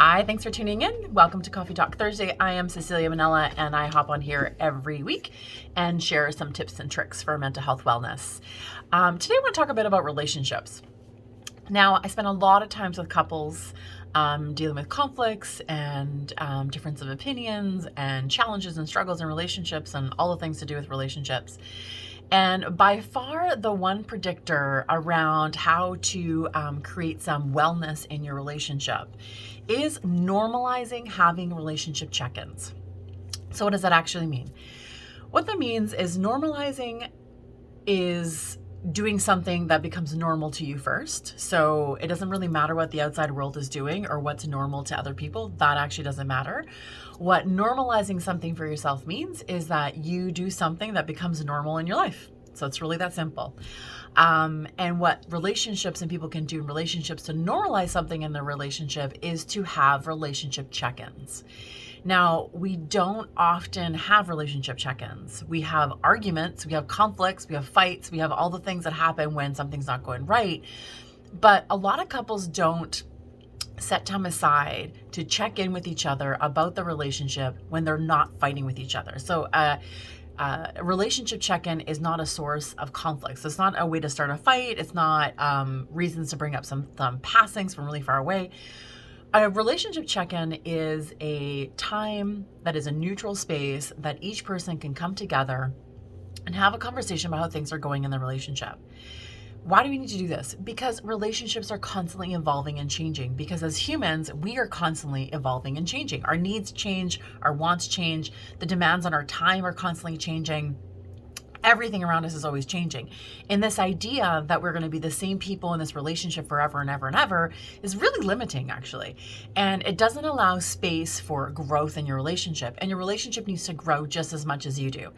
Hi, thanks for tuning in. Welcome to Coffee Talk Thursday. I am Cecilia Manella, and I hop on here every week and share some tips and tricks for mental health wellness. Today, I want to talk a bit about relationships. Now, I spend a lot of times with couples dealing with conflicts and difference of opinions and challenges and struggles in relationships and all the things to do with relationships. And by far, the one predictor around how to create some wellness in your relationship is normalizing having relationship check-ins. So what does that actually mean? What that means is normalizing is doing something that becomes normal to you first. So it doesn't really matter what the outside world is doing or what's normal to other people. That actually doesn't matter. What normalizing something for yourself means is that you do something that becomes normal in your life. So it's really that simple. And what relationships and people can do in relationships to normalize something in their relationship is to have relationship check-ins. Now, we don't often have relationship check-ins. We have arguments, we have conflicts, we have fights, we have all the things that happen when something's not going right. But a lot of couples don't set time aside to check in with each other about the relationship when they're not fighting with each other. So a relationship check-in is not a source of conflicts. It's not a way to start a fight. It's not reasons to bring up some passings from really far away. A relationship check-in is a time that is a neutral space that each person can come together and have a conversation about how things are going in the relationship. Why do we need to do this? Because relationships are constantly evolving and changing. Because as humans, we are constantly evolving and changing. Our needs change, our wants change, the demands on our time are constantly changing. Everything around us is always changing. And this idea that we're going to be the same people in this relationship forever and ever and ever is really limiting, actually. And it doesn't allow space for growth in your relationship. And your relationship needs to grow just as much as you do.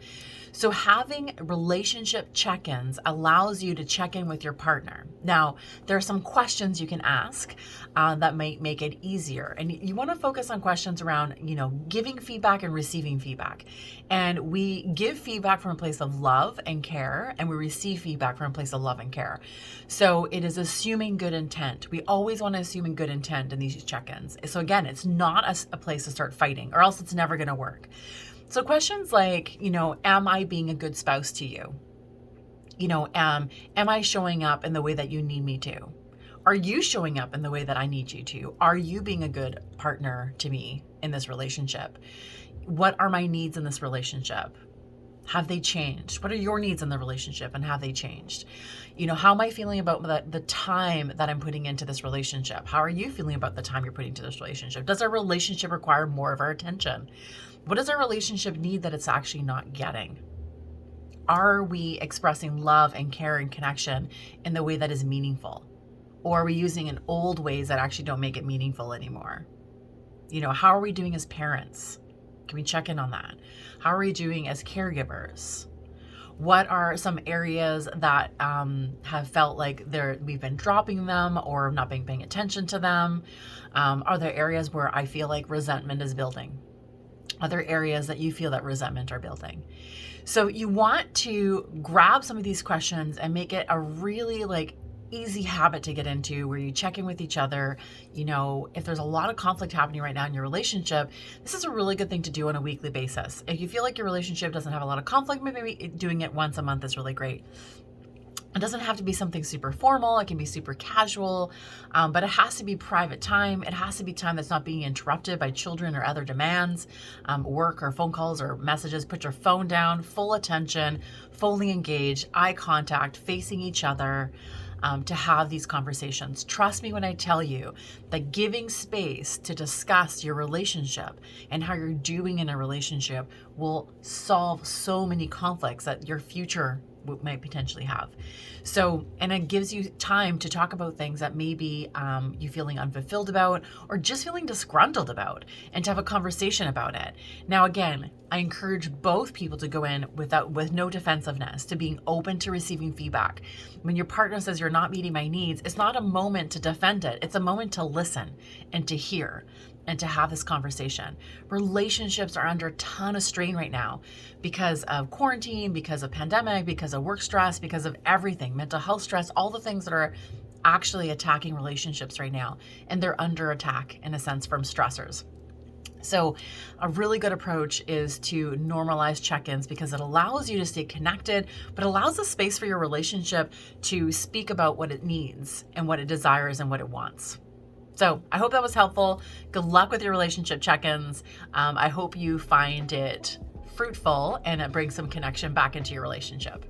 So having relationship check-ins allows you to check in with your partner. Now, there are some questions you can ask that might make it easier. And you want to focus on questions around, giving feedback and receiving feedback. And we give feedback from a place of love and care, and we receive feedback from a place of love and care. So it is assuming good intent. We always want to assume good intent in these check-ins. So again, it's not a place to start fighting, or else it's never going to work. So questions like, am I being a good spouse to you? Am I showing up in the way that you need me to? Are you showing up in the way that I need you to? Are you being a good partner to me in this relationship? What are my needs in this relationship? Have they changed? What are your needs in the relationship and have they changed? How am I feeling about the time that I'm putting into this relationship? How are you feeling about the time you're putting into this relationship? Does our relationship require more of our attention? What does our relationship need that it's actually not getting? Are we expressing love and care and connection in the way that is meaningful? Or are we using in old ways that actually don't make it meaningful anymore? How are we doing as parents? Can we check in on that? How are we doing as caregivers? What are some areas that have felt like we've been dropping them or not being paying attention to them? Are there areas where I feel like resentment is building? Other areas that you feel that resentment are building? So you want to grab some of these questions and make it a really easy habit to get into where you check in with each other. If there's a lot of conflict happening right now in your relationship, this is a really good thing to do on a weekly basis. If you feel like your relationship doesn't have a lot of conflict, maybe doing it once a month is really great. It doesn't have to be something super formal. It can be super casual, but it has to be private time. It has to be time that's not being interrupted by children or other demands, work or phone calls or messages. Put your phone down, full attention, fully engaged, eye contact, facing each other. To have these conversations. Trust me when I tell you that giving space to discuss your relationship and how you're doing in a relationship will solve so many conflicts that your future might potentially have. So, and it gives you time to talk about things that maybe you feeling unfulfilled about or just feeling disgruntled about, and to have a conversation about it. Now, again, I encourage both people to go in with no defensiveness, to being open to receiving feedback. When your partner says you're not meeting my needs, it's not a moment to defend it. It's a moment to listen and to hear and to have this conversation. Relationships are under a ton of strain right now because of quarantine, because of pandemic, because of work stress, because of everything, mental health stress, all the things that are actually attacking relationships right now, and they're under attack in a sense from stressors. So a really good approach is to normalize check-ins because it allows you to stay connected, but allows a space for your relationship to speak about what it needs and what it desires and what it wants. So I hope that was helpful. Good luck with your relationship check-ins. I hope you find it fruitful and it brings some connection back into your relationship.